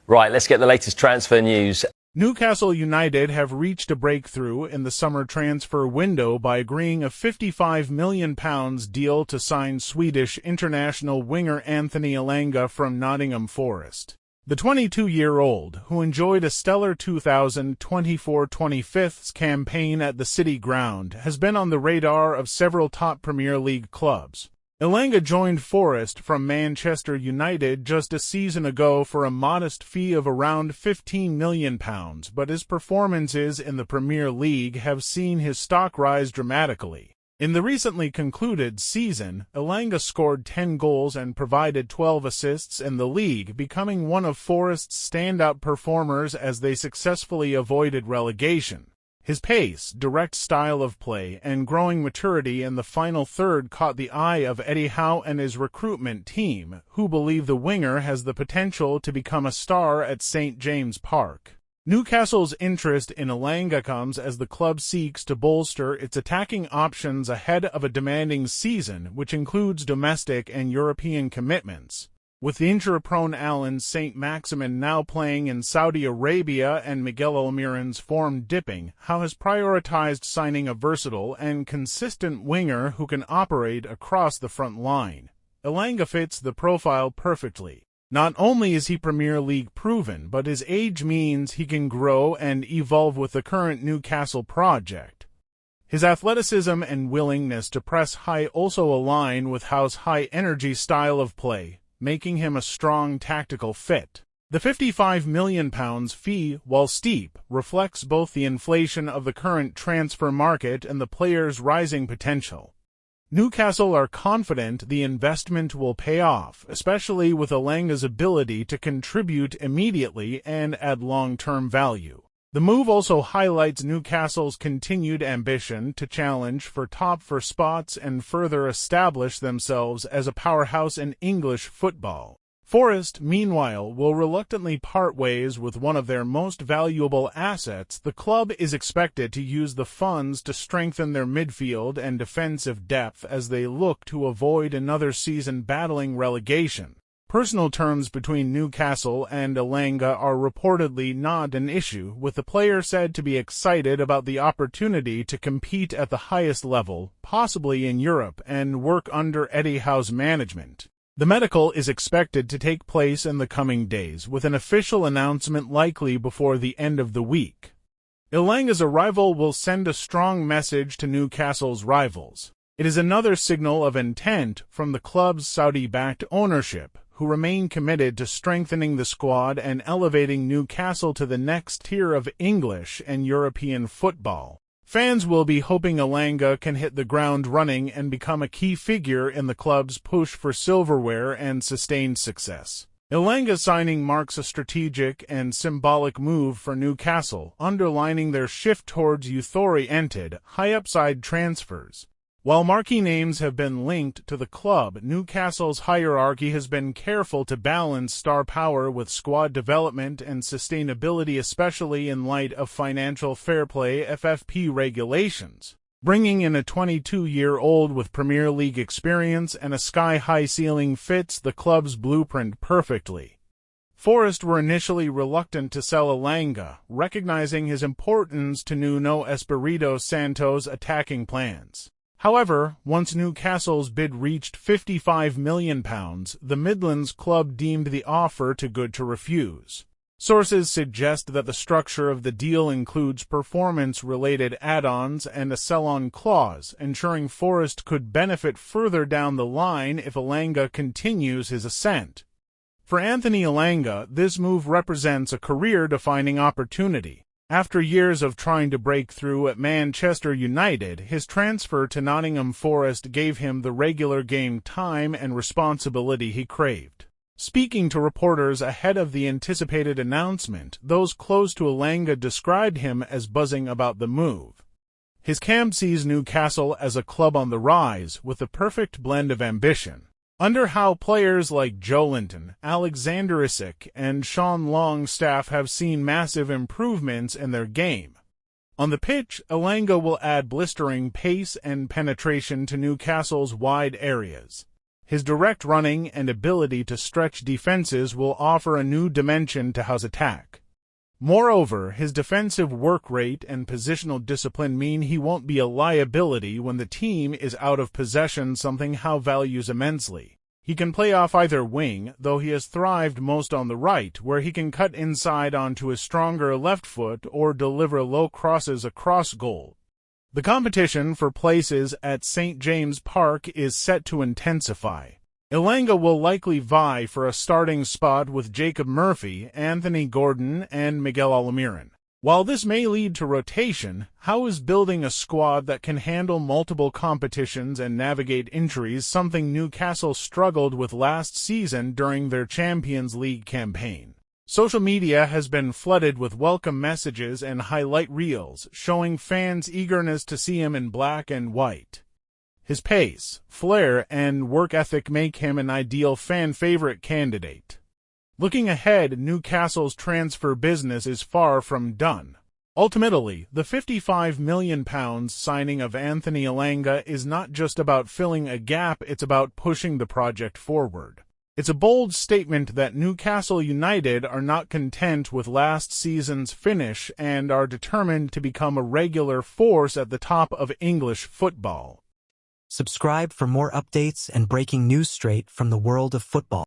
Right, let's get the latest transfer news. Newcastle United have reached a breakthrough in the summer transfer window by agreeing a £55 million deal to sign Swedish international winger Anthony Elanga from Nottingham Forest. The 22-year-old, who enjoyed a stellar 2024-25 campaign at the City Ground, has been on the radar of several top Premier League clubs. Elanga joined Forest from Manchester United just a season ago for a modest fee of around £15 million, but his performances in the Premier League have seen his stock rise dramatically. In the recently concluded season, Elanga scored 10 goals and provided 12 assists in the league, becoming one of Forest's standout performers as they successfully avoided relegation. His pace, direct style of play, and growing maturity in the final third caught the eye of Eddie Howe and his recruitment team, who believe the winger has the potential to become a star at St. James Park. Newcastle's interest in Elanga comes as the club seeks to bolster its attacking options ahead of a demanding season, which includes domestic and European commitments. With the injury-prone Alan St. Maximin now playing in Saudi Arabia and Miguel Almiron's form dipping, Howe has prioritized signing a versatile and consistent winger who can operate across the front line. Elanga fits the profile perfectly. Not only is he Premier League proven, but his age means he can grow and evolve with the current Newcastle project. His athleticism and willingness to press high also align with Howe's high-energy style of play, making him a strong tactical fit. The £55 million fee, while steep, reflects both the inflation of the current transfer market and the player's rising potential. Newcastle are confident the investment will pay off, especially with Elanga's ability to contribute immediately and add long-term value. The move also highlights Newcastle's continued ambition to challenge for top four spots and further establish themselves as a powerhouse in English football. Forest, meanwhile, will reluctantly part ways with one of their most valuable assets. The club is expected to use the funds to strengthen their midfield and defensive depth as they look to avoid another season battling relegation. Personal terms between Newcastle and Elanga are reportedly not an issue, with the player said to be excited about the opportunity to compete at the highest level, possibly in Europe, and work under Eddie Howe's management. The medical is expected to take place in the coming days, with an official announcement likely before the end of the week. Elanga's arrival will send a strong message to Newcastle's rivals. It is another signal of intent from the club's Saudi-backed ownership, who remain committed to strengthening the squad and elevating Newcastle to the next tier of English and European football. Fans will be hoping Elanga can hit the ground running and become a key figure in the club's push for silverware and sustained success. Elanga's signing marks a strategic and symbolic move for Newcastle, underlining their shift towards youth-oriented, high-upside transfers. While marquee names have been linked to the club, Newcastle's hierarchy has been careful to balance star power with squad development and sustainability, especially in light of financial fair play (FFP) regulations. Bringing in a 22-year-old with Premier League experience and a sky-high ceiling fits the club's blueprint perfectly. Forest were initially reluctant to sell Elanga, recognizing his importance to Nuno Espirito Santo's attacking plans. However, once Newcastle's bid reached £55 million, the Midlands club deemed the offer too good to refuse. Sources suggest that the structure of the deal includes performance-related add-ons and a sell-on clause, ensuring Forest could benefit further down the line if Elanga continues his ascent. For Anthony Elanga, this move represents a career-defining opportunity. After years of trying to break through at Manchester United, his transfer to Nottingham Forest gave him the regular game time and responsibility he craved. Speaking to reporters ahead of the anticipated announcement, those close to Elanga described him as buzzing about the move. His camp sees Newcastle as a club on the rise, with a perfect blend of ambition. Under Howe, players like Joelinton, Alexander Isak, and Sean Longstaff have seen massive improvements in their game. On the pitch, Elanga will add blistering pace and penetration to Newcastle's wide areas. His direct running and ability to stretch defenses will offer a new dimension to Howe's attack. Moreover, his defensive work rate and positional discipline mean he won't be a liability when the team is out of possession, something Howe values immensely. He can play off either wing, though he has thrived most on the right, where he can cut inside onto his stronger left foot or deliver low crosses across goal. The competition for places at St. James Park is set to intensify. Elanga will likely vie for a starting spot with Jacob Murphy, Anthony Gordon, and Miguel Almiron. While this may lead to rotation, Howe is building a squad that can handle multiple competitions and navigate injuries, something Newcastle struggled with last season during their Champions League campaign. Social media has been flooded with welcome messages and highlight reels, showing fans' eagerness to see him in black and white. His pace, flair, and work ethic make him an ideal fan-favorite candidate. Looking ahead, Newcastle's transfer business is far from done. Ultimately, the £55 million signing of Anthony Elanga is not just about filling a gap, it's about pushing the project forward. It's a bold statement that Newcastle United are not content with last season's finish and are determined to become a regular force at the top of English football. Subscribe for more updates and breaking news straight from the world of football.